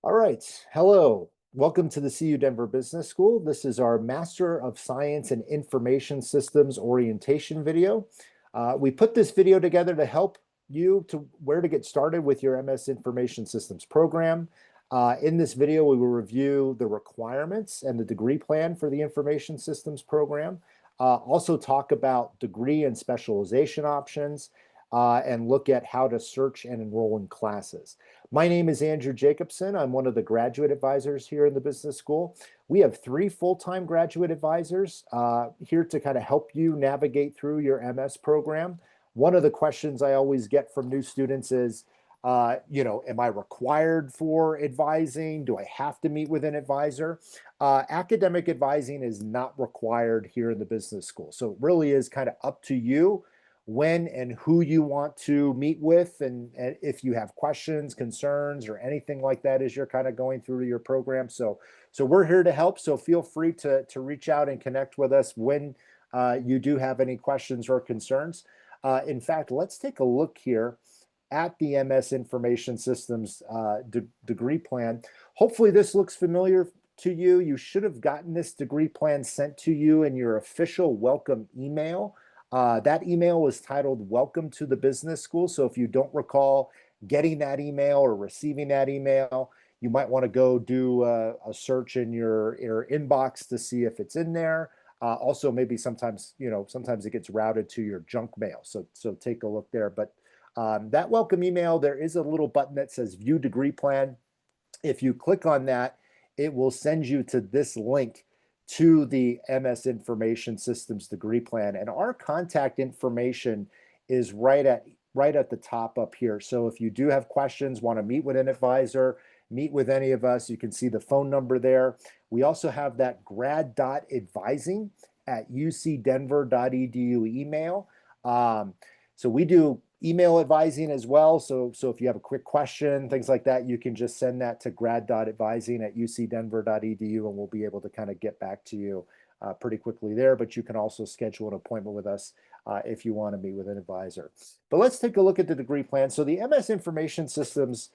All right. Hello. Welcome to the CU Denver Business School. This is our Master of Science in Information Systems orientation video. We put this video together to help you to where to get started with your MS Information Systems program. In this video, we will review the requirements and the degree plan for the Information Systems program. Also talk about degree and specialization options, and look at how to search and enroll in classes. My name is Andrew Jacobson. I'm one of the graduate advisors here in the business school. We have 3 full-time graduate advisors here to kind of help you navigate through your MS program. One of the questions I always get from new students is, am I required for advising? Do I have to meet with an advisor? Academic advising is not required here in the business school. So it really is kind of up to you when and who you want to meet with, and if you have questions, concerns, or anything like that as you're kind of going through your program. So we're here to help. So feel free to reach out and connect with us when you do have any questions or concerns. In fact, let's take a look here at the MS Information Systems degree plan. Hopefully this looks familiar to you. You should have gotten this degree plan sent to you in your official welcome email. That email was titled Welcome to the Business School. So if you don't recall getting that email or receiving that email, you might want to go do a search in your inbox to see if it's in there. Also, maybe sometimes it gets routed to your junk mail. So take a look there. But that welcome email, there is a little button that says View Degree Plan. If you click on that, it will send you to this link to the MS Information Systems degree plan. And our contact information is right at the top up here. So if you do have questions, want to meet with an advisor, meet with any of us, you can see the phone number there. We also have that grad.advising@ucdenver.edu email. So we do email advising as well. So if you have a quick question, things like that, you can just send that to grad.advising@ucdenver.edu, and we'll be able to kind of get back to you pretty quickly there. But you can also schedule an appointment with us if you want to meet with an advisor. But let's take a look at the degree plan. So the MS Information Systems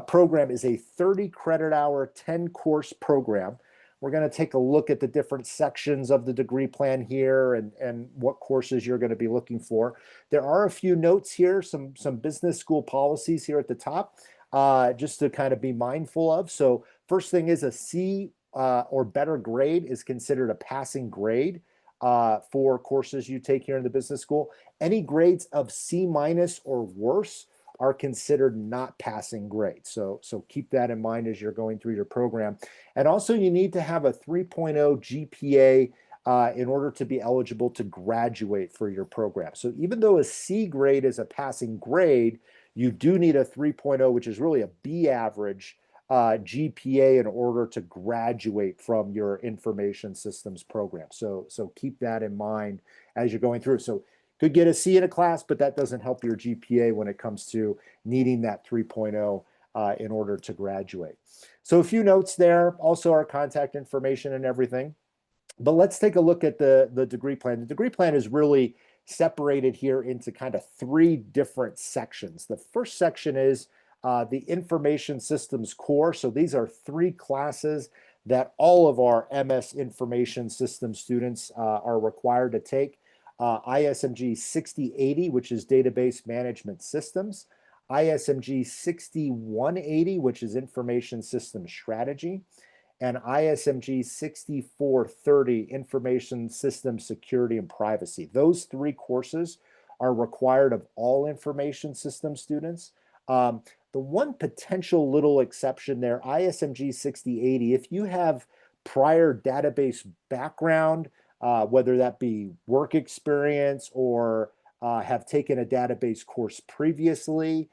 program is a 30 credit hour, 10 course program. We're going to take a look at the different sections of the degree plan here and what courses you're going to be looking for. There are a few notes here, some business school policies here at the top, just to kind of be mindful of. So first thing is a C or better grade is considered a passing grade for courses you take here in the business school. Any grades of C- or worse are considered not passing grades. So keep that in mind as you're going through your program. And also you need to have a 3.0 GPA in order to be eligible to graduate for your program. So even though a C grade is a passing grade, you do need a 3.0, which is really a B average GPA in order to graduate from your information systems program. So keep that in mind as you're going through. So could get a C in a class, but that doesn't help your GPA when it comes to needing that 3.0 in order to graduate. So a few notes there, also our contact information and everything. But let's take a look at the degree plan. The degree plan is really separated here into kind of 3 different sections. The first section is the information systems core. So these are 3 classes that all of our MS information system students are required to take. ISMG 6080, which is database management systems, ISMG 6180, which is information system strategy, and ISMG 6430, information system security and privacy. Those 3 courses are required of all information system students. The one potential little exception there, ISMG 6080, if you have prior database background, whether that be work experience or have taken a database course previously,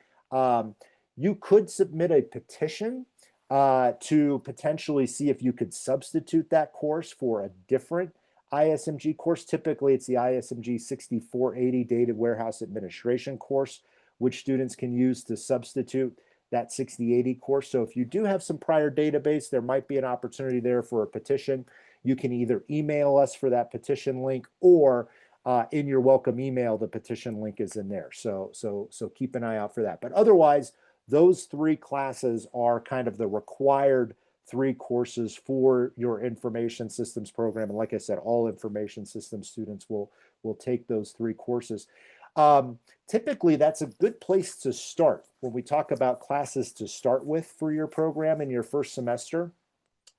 you could submit a petition to potentially see if you could substitute that course for a different ISMG course. Typically, it's the ISMG 6480 Data Warehouse Administration course, which students can use to substitute that 6080 course. So if you do have some prior database, there might be an opportunity there for a petition. You can either email us for that petition link, or in your welcome email, the petition link is in there. So keep an eye out for that. But otherwise, those three classes are kind of the required three courses for your information systems program. And like I said, all information systems students will take those three courses. Typically, that's a good place to start when we talk about classes to start with for your program in your first semester.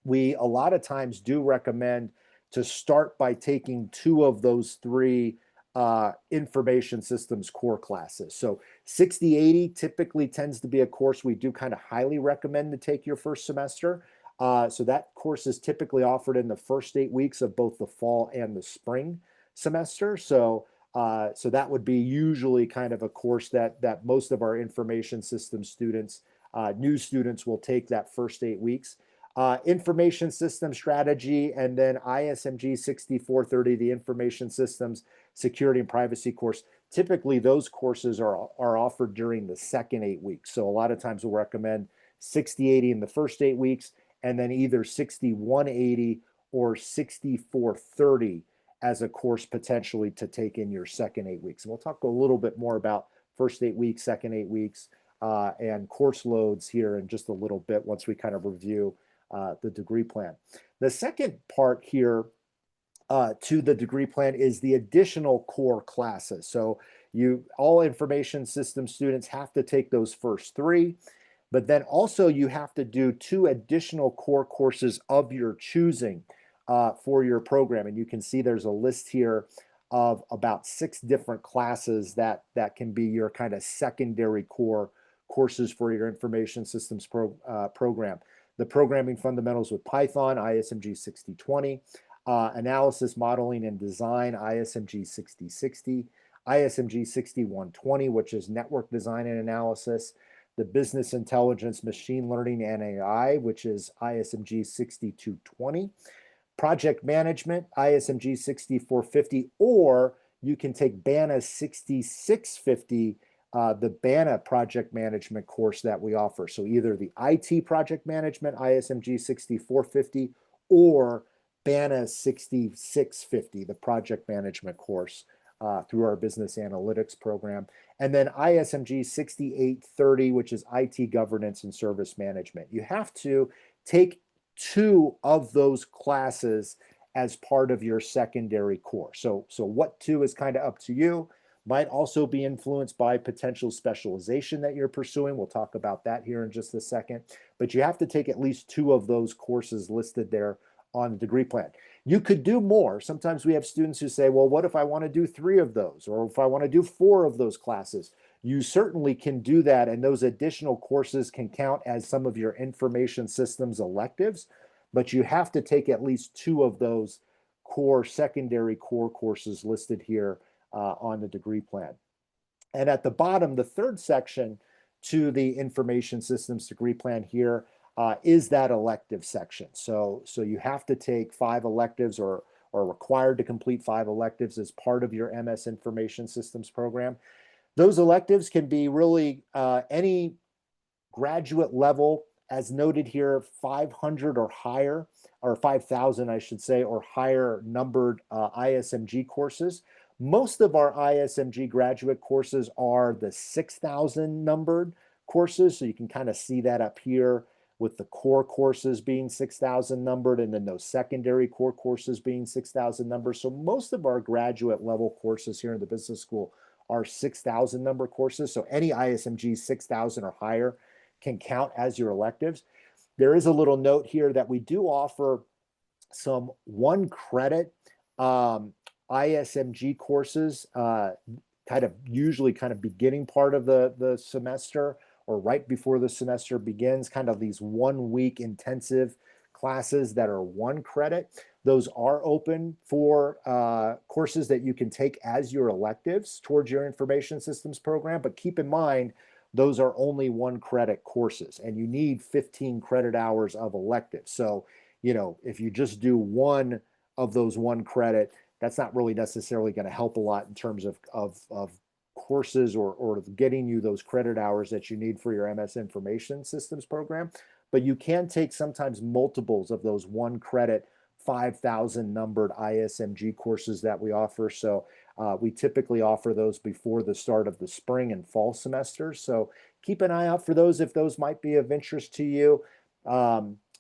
We a lot of times do recommend to start by taking two of those three information systems core classes. So 6080 typically tends to be a course we do kind of highly recommend to take your first semester. So that course is typically offered in the first 8 weeks of both the fall and the spring semester. So that would be usually kind of a course that most of our information systems students, new students, will take that first 8 weeks. Information system strategy, and then ISMG 6430, the information systems security and privacy course. Typically, those courses are offered during the second 8 weeks. So a lot of times we'll recommend 6080 in the first 8 weeks, and then either 6180 or 6430 as a course potentially to take in your second 8 weeks. And we'll talk a little bit more about first 8 weeks, second 8 weeks, and course loads here in just a little bit once we kind of review the degree plan. The second part here to the degree plan is the additional core classes. So all information system students have to take those first three, but then also you have to do two additional core courses of your choosing for your program. And you can see there's a list here of about 6 different classes that can be your kind of secondary core courses for your information systems program. The programming fundamentals with Python, ISMG 6020, analysis, modeling, and design, ISMG 6060, ISMG 6120, which is network design and analysis, the business intelligence, machine learning, and AI, which is ISMG 6220, project management, ISMG 6450, or you can take BANA 6650, the BANA project management course that we offer. So either the IT project management, ISMG 6450, or BANA 6650, the project management course through our business analytics program. And then ISMG 6830, which is IT governance and service management. You have to take 2 of those classes as part of your secondary course. So what 2 is kind of up to you. Might also be influenced by potential specialization that you're pursuing. We'll talk about that here in just a second. But you have to take at least 2 of those courses listed there on the degree plan. You could do more. Sometimes we have students who say, well, what if I want to do 3 of those? Or if I want to do 4 of those classes? You certainly can do that, and those additional courses can count as some of your information systems electives, but you have to take at least 2 of those secondary core courses listed here on the degree plan. And at the bottom, the third section to the information systems degree plan here is that elective section. So you have to take 5 electives or required to complete 5 electives as part of your MS Information Systems program. Those electives can be really any graduate level, as noted here, 500 or higher, or 5,000, I should say, or higher numbered ISMG courses. Most of our ISMG graduate courses are the 6,000 numbered courses. So you can kind of see that up here with the core courses being 6,000 numbered, and then those secondary core courses being 6,000 numbers. So most of our graduate level courses here in the business school are 6,000 number courses. So any ISMG 6,000 or higher can count as your electives. There is a little note here that we do offer some 1 credit ISMG courses, usually beginning part of the semester or right before the semester begins, kind of these 1-week intensive classes that are 1 credit. Those are open for courses that you can take as your electives towards your information systems program, but keep in mind, those are only 1 credit courses, and you need 15 credit hours of electives. So, if you just do 1 of those 1 credit, that's not really necessarily going to help a lot in terms of courses or getting you those credit hours that you need for your MS Information Systems program. But you can take sometimes multiples of those 1 credit 5,000 numbered ISMG courses that we offer. So we typically offer those before the start of the spring and fall semesters. So keep an eye out for those if those might be of interest to you.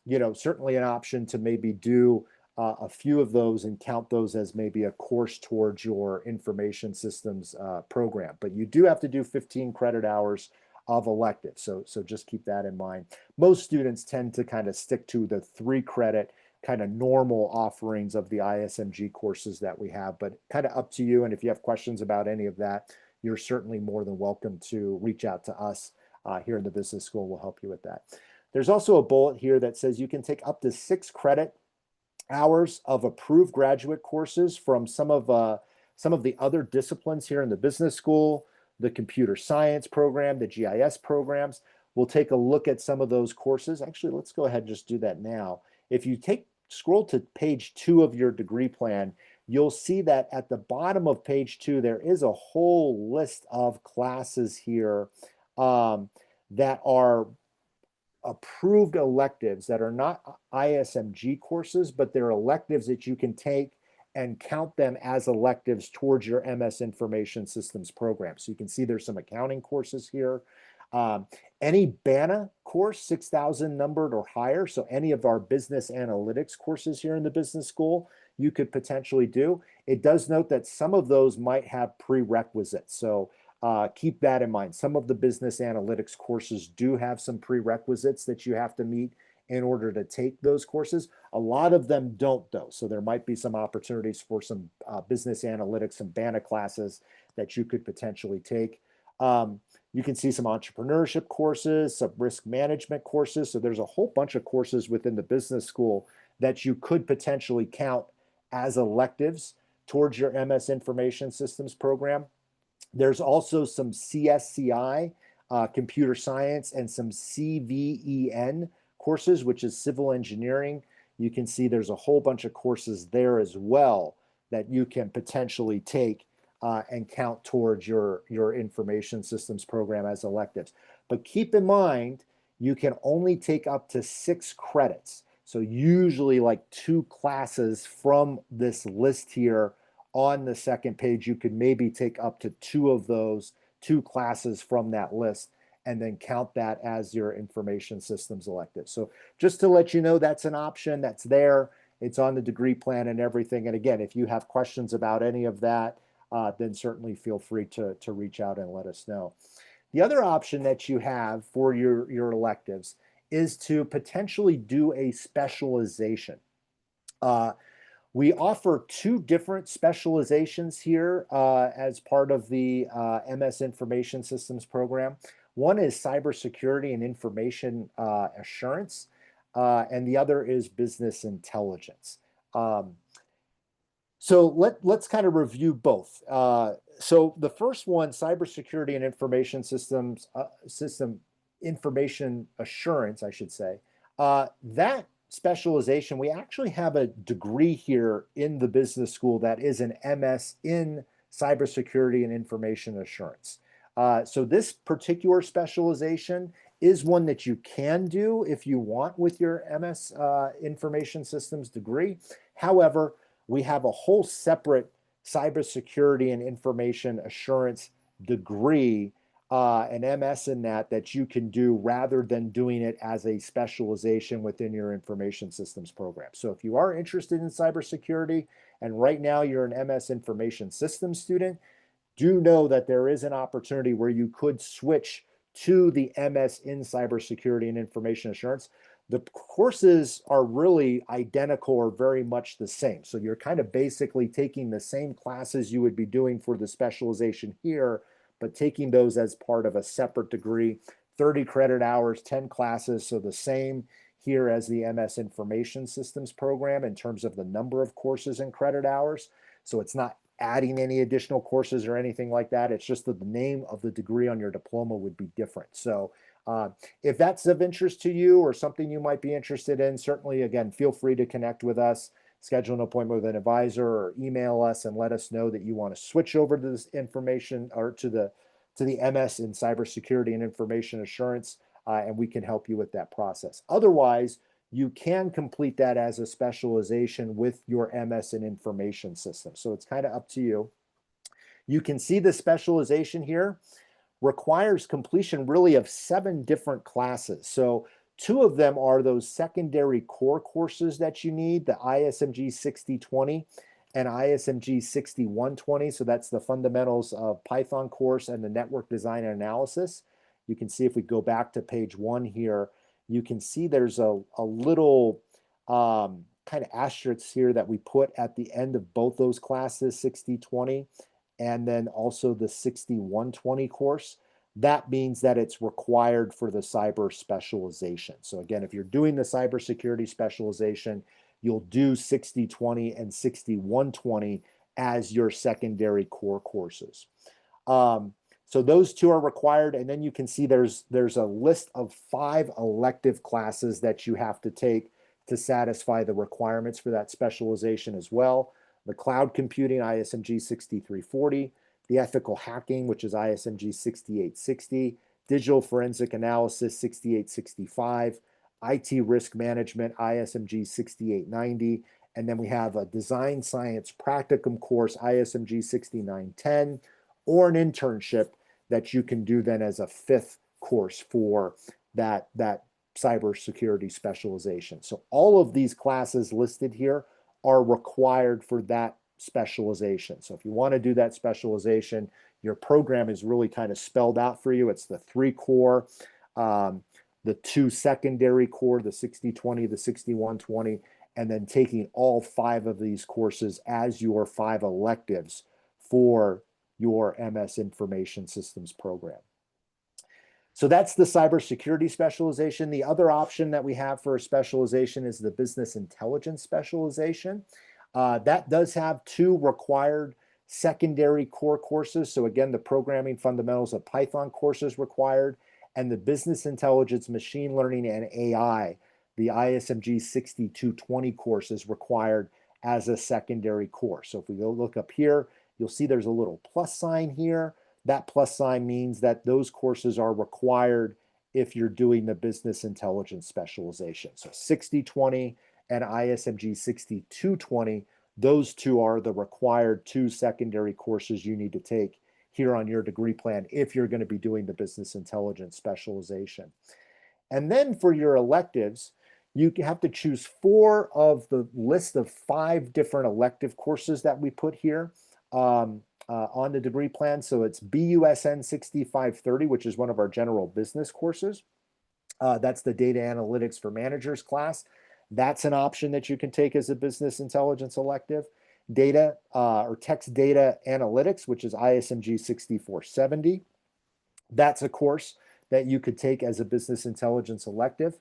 You know, certainly an option to maybe do a few of those and count those as maybe a course towards your information systems program. But you do have to do 15 credit hours of electives. So just keep that in mind. Most students tend to kind of stick to the 3 credit kind of normal offerings of the ISMG courses that we have, but kind of up to you. And if you have questions about any of that, you're certainly more than welcome to reach out to us here in the business school. We'll help you with that. There's also a bullet here that says you can take up to 6 credit hours of approved graduate courses from some of the other disciplines here in the business school, the computer science program, the GIS programs. We'll take a look at some of those courses. Actually, let's go ahead and just do that now. If you scroll to page 2 of your degree plan, you'll see that at the bottom of page 2, there is a whole list of classes here that are approved electives that are not ISMG courses, but they're electives that you can take and count them as electives towards your MS Information Systems program. So you can see there's some accounting courses here. Any BANA course, 6,000 numbered or higher, so any of our business analytics courses here in the business school, you could potentially do. It does note that some of those might have prerequisites. So keep that in mind. Some of the business analytics courses do have some prerequisites that you have to meet in order to take those courses. A lot of them don't, though. So there might be some opportunities for some business analytics, some BANA classes that you could potentially take. You can see some entrepreneurship courses, some risk management courses. So there's a whole bunch of courses within the business school that you could potentially count as electives towards your MS Information Systems program. There's also some CSCI, computer science, and some CVEN courses, which is civil engineering. You can see there's a whole bunch of courses there as well that you can potentially take and count towards your information systems program as electives. But keep in mind, you can only take up to 6 credits. So usually like 2 classes from this list here on the second page, you could maybe take up to 2 of those 2 classes from that list and then count that as your information systems elective. So just to let you know, that's an option that's there. It's on the degree plan and everything. And again, if you have questions about any of that, then certainly feel free to reach out and let us know. The other option that you have for your electives is to potentially do a specialization. We offer 2 different specializations here as part of the MS Information Systems program. One is cybersecurity and information assurance, and the other is business intelligence. So let's kind of review both. So the first one, cybersecurity and information systems, information assurance, I should say, that specialization, we actually have a degree here in the business school that is an MS in cybersecurity and information assurance. So this particular specialization is one that you can do if you want with your MS information systems degree. However, we have a whole separate cybersecurity and information assurance degree, an MS in that you can do rather than doing it as a specialization within your information systems program. So if you are interested in cybersecurity and right now you're an MS information systems student, do know that there is an opportunity where you could switch to the MS in cybersecurity and information assurance. The courses are really identical or very much the same. So you're kind of basically taking the same classes you would be doing for the specialization here, but taking those as part of a separate degree, 30 credit hours, 10 classes. So the same here as the MS Information Systems program in terms of the number of courses and credit hours. So it's not adding any additional courses or anything like that. It's just that the name of the degree on your diploma would be different. So if that's of interest to you or something you might be interested in, certainly, again, feel free to connect with us, schedule an appointment with an advisor, or email us and let us know that you want to switch over to this information or to the MS in cybersecurity and information assurance, and we can help you with that process. Otherwise, you can complete that as a specialization with your MS in information systems. So it's kind of up to you. You can see the specialization here. requires completion really of 7 different classes. So 2 of them are those secondary core courses that you need, the ISMG 6020 and ISMG 6120. So that's the fundamentals of Python course and the network design and analysis. You can see if we go back to page 1 here, you can see there's a little kind of asterisk here that we put at the end of both those classes, 6020 and then also the 6120 course. That means that it's required for the cyber specialization. So again, if you're doing the cybersecurity specialization, you'll do 6020 and 6120 as your secondary core courses. So those 2 are required, and then you can see there's a list of 5 elective classes that you have to take to satisfy the requirements for that specialization as well. The cloud computing, ISMG 6340, the ethical hacking, which is ISMG 6860, digital forensic analysis 6865, IT risk management, ISMG 6890, and then we have a design science practicum course, ISMG 6910, or an internship that you can do then as a 5th course for that cybersecurity specialization. So all of these classes listed here are required for that specialization. So if you want to do that specialization, your program is really kind of spelled out for you. It's the 3 core, the 2 secondary core, the 6020, the 6120, and then taking all 5 of these courses as your 5 electives for your MS Information Systems program. So that's the cybersecurity specialization. The other option that we have for a specialization is the business intelligence specialization. That does have 2 required secondary core courses. So again, the programming fundamentals of Python courses required, and the business intelligence, machine learning, and AI, the ISMG 6220 course is required as a secondary course. So if we go look up here, you'll see there's a little plus sign here. That plus sign means that those courses are required if you're doing the business intelligence specialization. So 6020 and ISMG 6220, those 2 are the required 2 secondary courses you need to take here on your degree plan if you're going to be doing the business intelligence specialization. And then for your electives, you have to choose 4 of the list of 5 different elective courses that we put here on the degree plan. So it's BUSN 6530, which is one of our general business courses. That's the data analytics for managers class. That's an option that you can take as a business intelligence elective. Data or text data analytics, which is ISMG 6470. That's a course that you could take as a business intelligence elective.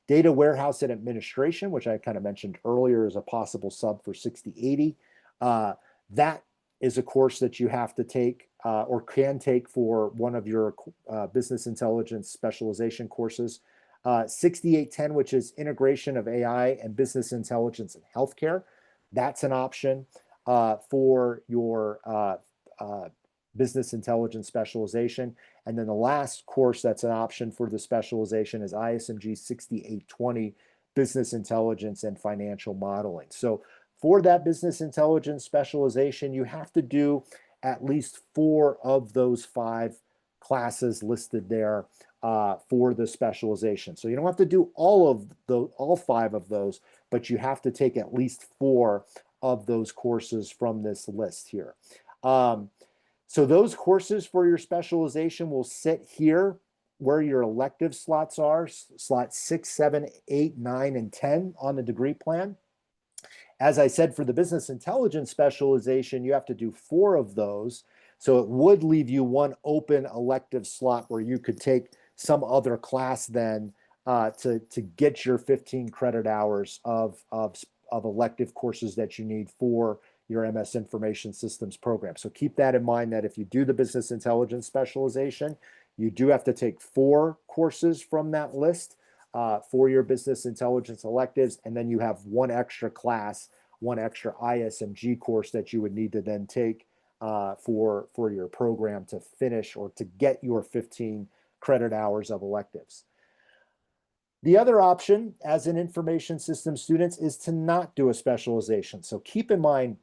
Data warehouse and administration, which I kind of mentioned earlier, is a possible sub for 6080. That is a course that you have to take or can take for one of your business intelligence specialization courses. 6810, which is integration of AI and business intelligence in healthcare. That's an option for your business intelligence specialization. And then the last course that's an option for the specialization is ISMG 6820, business intelligence and financial modeling. So for that business intelligence specialization, you have to do at least 4 of those 5 classes listed there for the specialization. So you don't have to do all 5 of those, but you have to take at least 4 of those courses from this list here. So those courses for your specialization will sit here where your elective slots are, slots 6, 7, 8, 9, and 10 on the degree plan. As I said, for the business intelligence specialization, you have to do 4 of those. So it would leave you 1 open elective slot where you could take some other class then to get your 15 credit hours of elective courses that you need for your MS Information Systems program. So keep that in mind, that if you do the business intelligence specialization, you do have to take 4 courses from that list for your business intelligence electives, and then you have 1 extra class, 1 extra ISMG course that you would need to then take for your program to finish or to get your 15 credit hours of electives. The other option as an information system student is to not do a specialization. So keep in mind,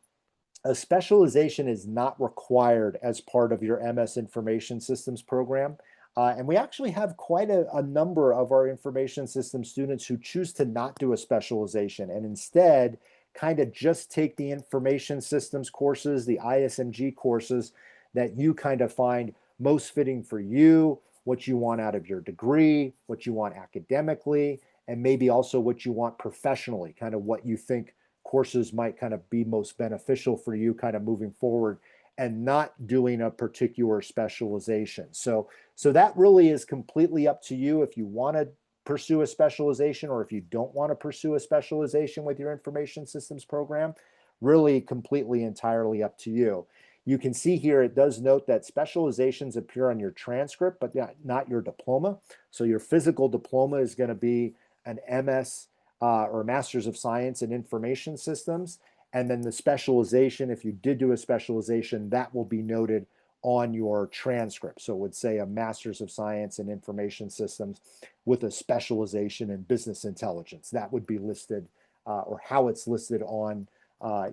A specialization is not required as part of your MS Information Systems program. And we actually have quite a number of our information system students who choose to not do a specialization and instead kind of just take the information systems courses, the ISMG courses that you kind of find most fitting for you, what you want out of your degree, what you want academically, and maybe also what you want professionally, kind of what you think courses might kind of be most beneficial for you kind of moving forward and not doing a particular specialization. So that really is completely up to you if you want to pursue a specialization or if you don't want to pursue a specialization with your information systems program, really completely entirely up to you. You can see here, it does note that specializations appear on your transcript, but not your diploma. So your physical diploma is going to be an MS or Master's of Science in Information Systems. And then the specialization, if you did do a specialization, that will be noted on your transcript. So it would say a Master's of Science in Information Systems with a specialization in business intelligence. That would be listed or how it's listed on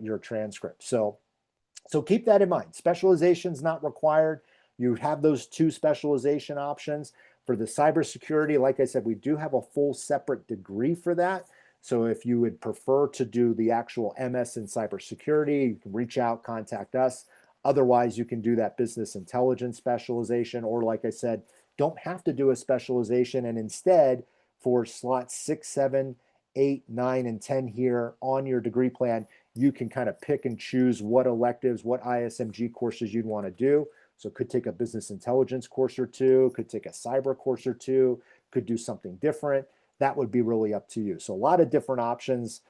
your transcript. So keep that in mind. Specialization is not required. You have those two specialization options. For the cybersecurity, like I said, we do have a full separate degree for that. So if you would prefer to do the actual MS in cybersecurity, you can reach out, contact us. Otherwise, you can do that business intelligence specialization, or like I said, don't have to do a specialization. And instead, for slots 6, 7, 8, 9, and 10 here on your degree plan, you can kind of pick and choose what electives, what ISMG courses you'd want to do. So could take a business intelligence course or two, could take a cyber course or two, could do something different. That would be really up to you. So a lot of different options,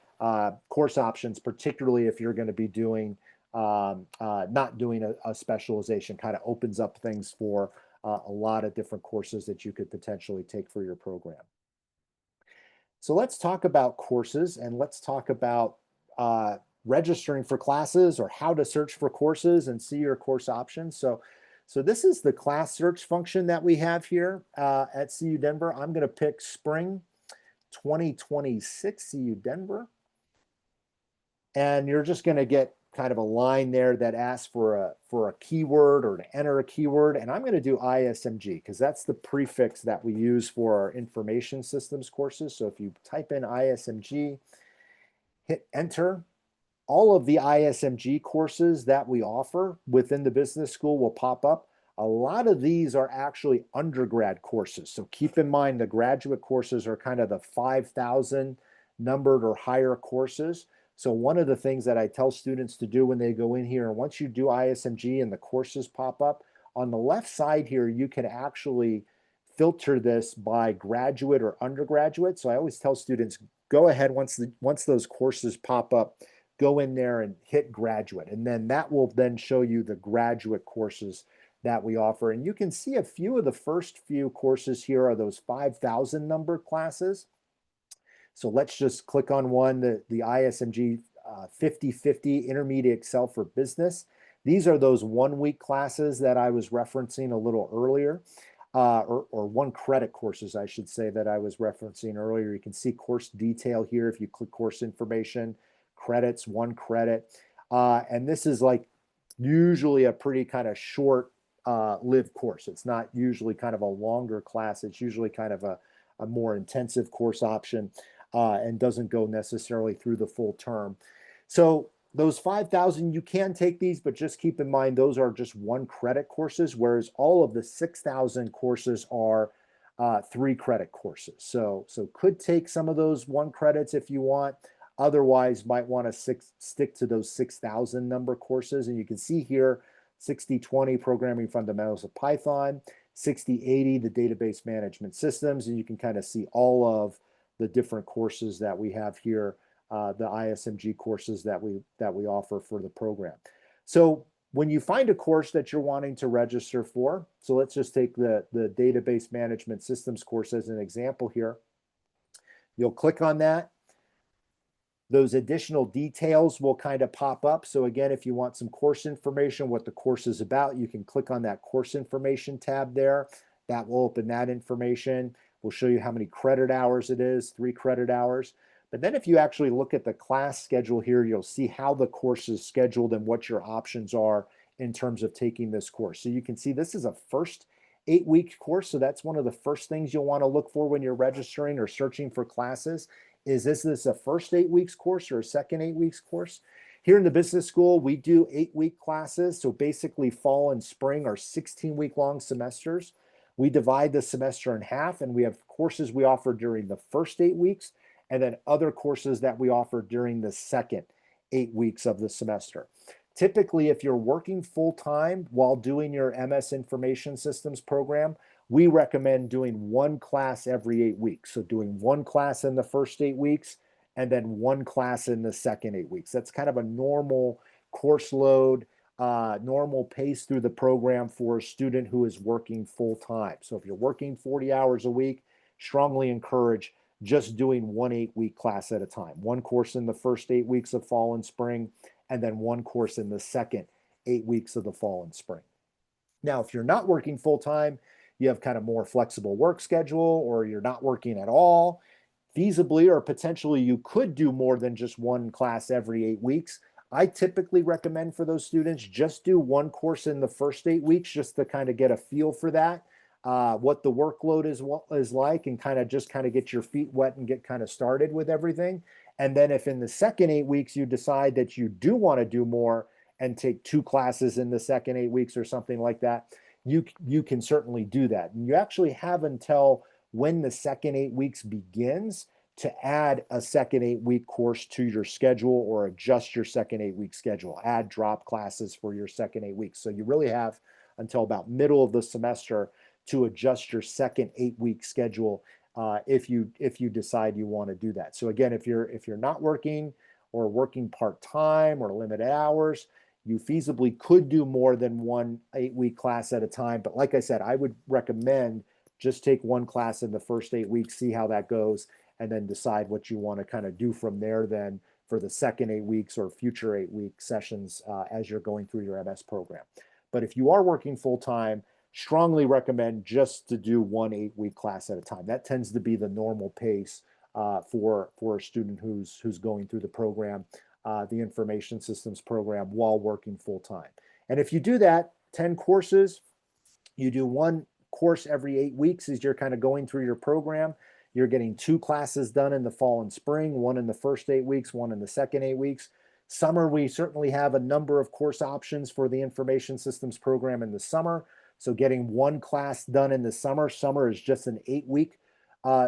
course options, particularly if you're going to be doing not doing a specialization, kind of opens up things for a lot of different courses that you could potentially take for your program. So let's talk about courses and let's talk about registering for classes or how to search for courses and see your course options. So this is the class search function that we have here at CU Denver. I'm going to pick spring 2026 CU Denver. And you're just going to get kind of a line there that asks for a keyword or to enter a keyword. And I'm going to do ISMG because that's the prefix that we use for our information systems courses. So if you type in ISMG, hit enter, all of the ISMG courses that we offer within the business school will pop up. A lot of these are actually undergrad courses. So keep in mind the graduate courses are kind of the 5,000 numbered or higher courses. So one of the things that I tell students to do when they go in here, and once you do ISMG and the courses pop up, on the left side here, you can actually filter this by graduate or undergraduate. So I always tell students, go ahead once those courses pop up, go in there and hit graduate. And then that will then show you the graduate courses that we offer. And you can see a few of the first few courses here are those 5,000 number classes. So let's just click on one, the ISMG 50/50 Intermediate Excel for Business. These are those 1-week classes that I was referencing a little earlier, or 1 credit courses, I should say, that I was referencing earlier. You can see course detail here if you click course information, credits, 1 credit. And this is like usually a pretty kind of short lived course. It's not usually kind of a longer class. It's usually kind of a more intensive course option and doesn't go necessarily through the full term. So those 5,000, you can take these, but just keep in mind those are just 1 credit courses, whereas all of the 6,000 courses are 3 credit courses. So could take some of those 1 credits if you want. Otherwise, might want to stick to those 6,000 number courses. And you can see here, 60/20 Programming Fundamentals of Python, 60/80 the Database Management Systems, and you can kind of see all of the different courses that we have here, the ISMG courses that we offer for the program. So when you find a course that you're wanting to register for, so let's just take the Database Management Systems course as an example here. You'll click on that. Those additional details will kind of pop up. So again, if you want some course information, what the course is about, you can click on that course information tab there. That will open that information. We'll show you how many credit hours it is, 3 credit hours. But then if you actually look at the class schedule here, you'll see how the course is scheduled and what your options are in terms of taking this course. So you can see this is a first 8-week course. So that's one of the first things you'll want to look for when you're registering or searching for classes. Is this a first 8 weeks course or a second 8 weeks course? Here in the business school, we do 8-week classes. So basically fall and spring are 16-week long semesters. We divide the semester in half, and we have courses we offer during the first 8 weeks and then other courses that we offer during the second 8 weeks of the semester. Typically, if you're working full-time while doing your MS Information Systems program, we recommend doing one class every 8 weeks. So doing one class in the first 8 weeks and then one class in the second 8 weeks. That's kind of a normal course load, normal pace through the program for a student who is working full-time. So if you're working 40 hours a week, strongly encourage just doing one 8-week class at a time. One course in the first 8 weeks of fall and spring, and then one course in the second 8 weeks of the fall and spring. Now, if you're not working full-time, you have kind of more flexible work schedule, or you're not working at all, feasibly or potentially you could do more than just one class every 8 weeks. I typically recommend for those students just do one course in the first 8 weeks just to kind of get a feel for that, what the workload is like, and kind of get your feet wet and get kind of started with everything. And then if in the second 8 weeks you decide that you do want to do more and take 2 classes in the second 8 weeks or something like that, you can certainly do that. And you actually have until when the second 8 weeks begins to add a second 8-week course to your schedule or adjust your second 8-week schedule, add drop classes for your second 8 weeks. So you really have until about middle of the semester to adjust your second 8-week schedule if you decide you want to do that. So again, if you're not working or working part-time or limited hours, you feasibly could do more than one 8-week class at a time. But like I said, I would recommend just take one class in the first 8 weeks, see how that goes, and then decide what you want to kind of do from there then for the second 8 weeks or future 8-week sessions as you're going through your MS program. But if you are working full-time, strongly recommend just to do one 8-week class at a time. That tends to be the normal pace for a student who's going through the program, the information systems program, while working full-time. And if you do that, 10 courses, you do one course every 8 weeks as you're kind of going through your program. You're getting 2 classes done in the fall and spring, one in the first 8 weeks, one in the second 8 weeks. Summer, we certainly have a number of course options for the information systems program in the summer. So getting one class done in the summer. Summer is just an 8-week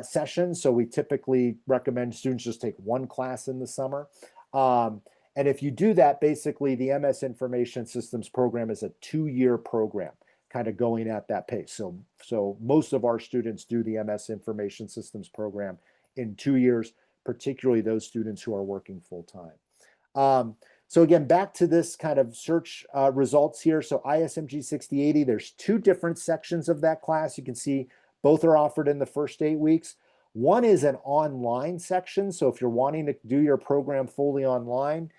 session. So we typically recommend students just take one class in the summer. And if you do that, basically the MS Information Systems program is a 2-year program, kind of going at that pace. So most of our students do the MS Information Systems program in 2 years, particularly those students who are working full-time. So again, back to this kind of search results here. So ISMG 6080, there's 2 different sections of that class. You can see both are offered in the first 8 weeks. One is an online section. So if you're wanting to do your program fully online,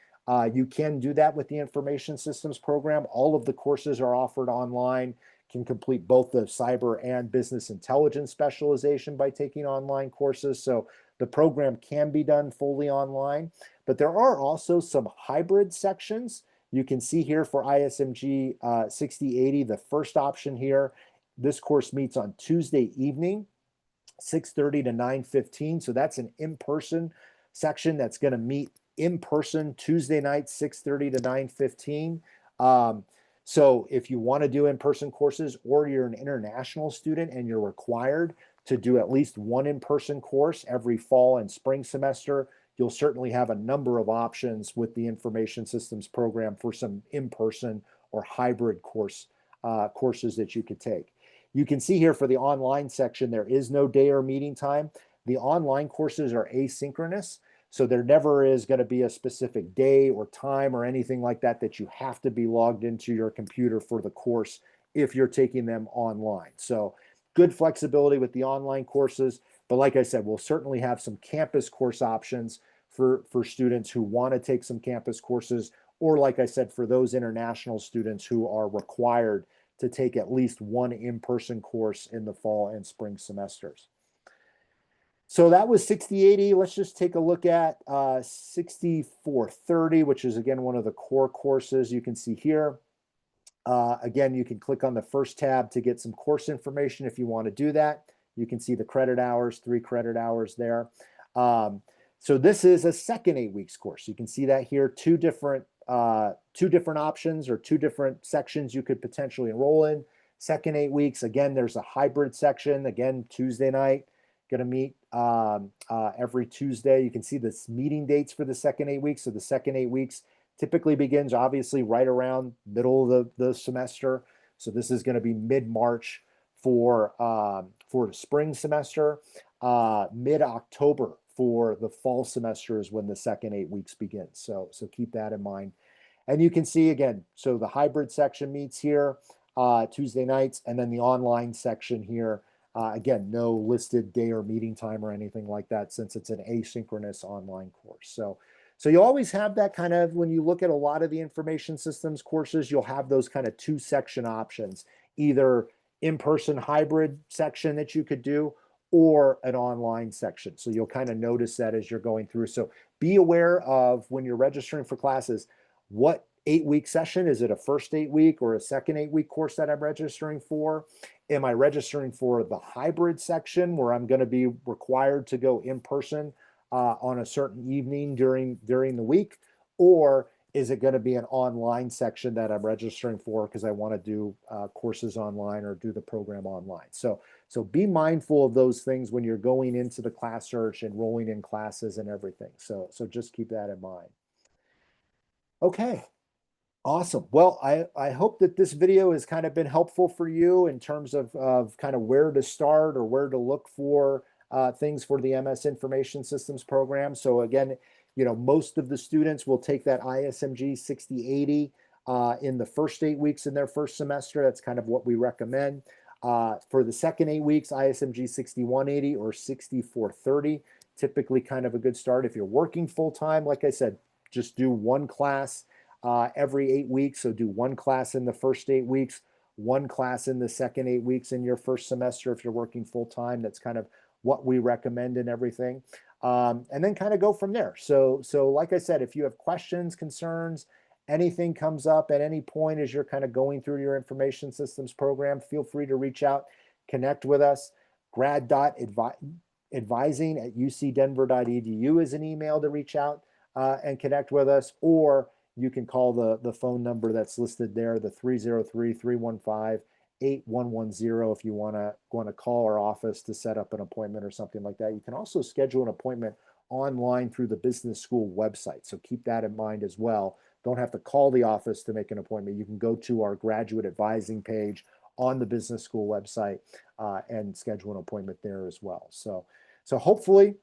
you can do that with the Information Systems program. All of the courses are offered online. Can complete both the cyber and business intelligence specialization by taking online courses. So the program can be done fully online, but there are also some hybrid sections. You can see here for ISMG 6080, the first option here, this course meets on Tuesday evening, 6:30 to 9:15. So that's an in-person section that's going to meet in person Tuesday night, 6:30 to 9:15. So if you want to do in-person courses, or you're an international student and you're required to do at least one in-person course every fall and spring semester, you'll certainly have a number of options with the Information Systems program for some in-person or hybrid courses that you could take. You can see here for the online section, there is no day or meeting time. The online courses are asynchronous. So there never is going to be a specific day or time or anything like that that you have to be logged into your computer for the course if you're taking them online. So good flexibility with the online courses. But like I said, we'll certainly have some campus course options for students who want to take some campus courses, or like I said, for those international students who are required to take at least one in-person course in the fall and spring semesters. So that was 6080. Let's just take a look at 6430, which is again one of the core courses you can see here. Again, you can click on the first tab to get some course information if you want to do that. You can see the credit hours, 3 credit hours there. So this is a second 8 weeks course. You can see that here, two different options or two different sections you could potentially enroll in. Second 8 weeks, again, there's a hybrid section. Again, Tuesday night, going to meet every Tuesday. You can see the meeting dates for the second 8 weeks. So the second 8 weeks typically begins obviously right around middle of the semester. So this is going to be mid-March for the spring semester. Mid-October for the fall semester is when the second 8 weeks begins. So keep that in mind. And you can see again, so the hybrid section meets here Tuesday nights, and then the online section here. Again, no listed day or meeting time or anything like that, since it's an asynchronous online course. So you always have that kind of, when you look at a lot of the information systems courses, you'll have those kind of 2 section options, either in-person hybrid section that you could do or an online section. So you'll kind of notice that as you're going through. So be aware of when you're registering for classes, what 8-week session, is it a first 8 week or a second 8 week course that I'm registering for? Am I registering for the hybrid section where I'm going to be required to go in person on a certain evening during the week, or is it going to be an online section that I'm registering for because I want to do courses online or do the program online? So be mindful of those things when you're going into the class search, enrolling in classes and everything. So just keep that in mind. Okay. Awesome. Well, I hope that this video has kind of been helpful for you in terms of kind of where to start or where to look for things for the MS Information Systems program. So again, most of the students will take that ISMG 6080 in the first 8 weeks in their first semester. That's kind of what we recommend. For the second 8 weeks, ISMG 6180 or 6430, typically kind of a good start. If you're working full-time, like I said, just do one class every 8 weeks. So do one class in the first 8 weeks, one class in the second 8 weeks in your first semester if you're working full-time. That's kind of what we recommend and everything. And then kind of go from there. So like I said, if you have questions, concerns, anything comes up at any point as you're kind of going through your information systems program, feel free to reach out, connect with us. grad.advising@ucdenver.edu is an email to reach out and connect with us, or you can call the phone number that's listed there, the 303-315-8110 if you want to call our office to set up an appointment or something like that. You can also schedule an appointment online through the business school website. So keep that in mind as well. Don't have to call the office to make an appointment. You can go to our graduate advising page on the business school website and schedule an appointment there as well. So hopefully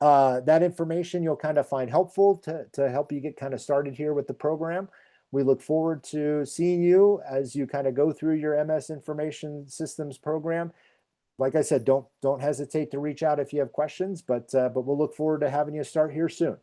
that information you'll kind of find helpful to help you get kind of started here with the program. We look forward to seeing you as you kind of go through your MS Information Systems program. Like I said, don't hesitate to reach out if you have questions, but we'll look forward to having you start here soon.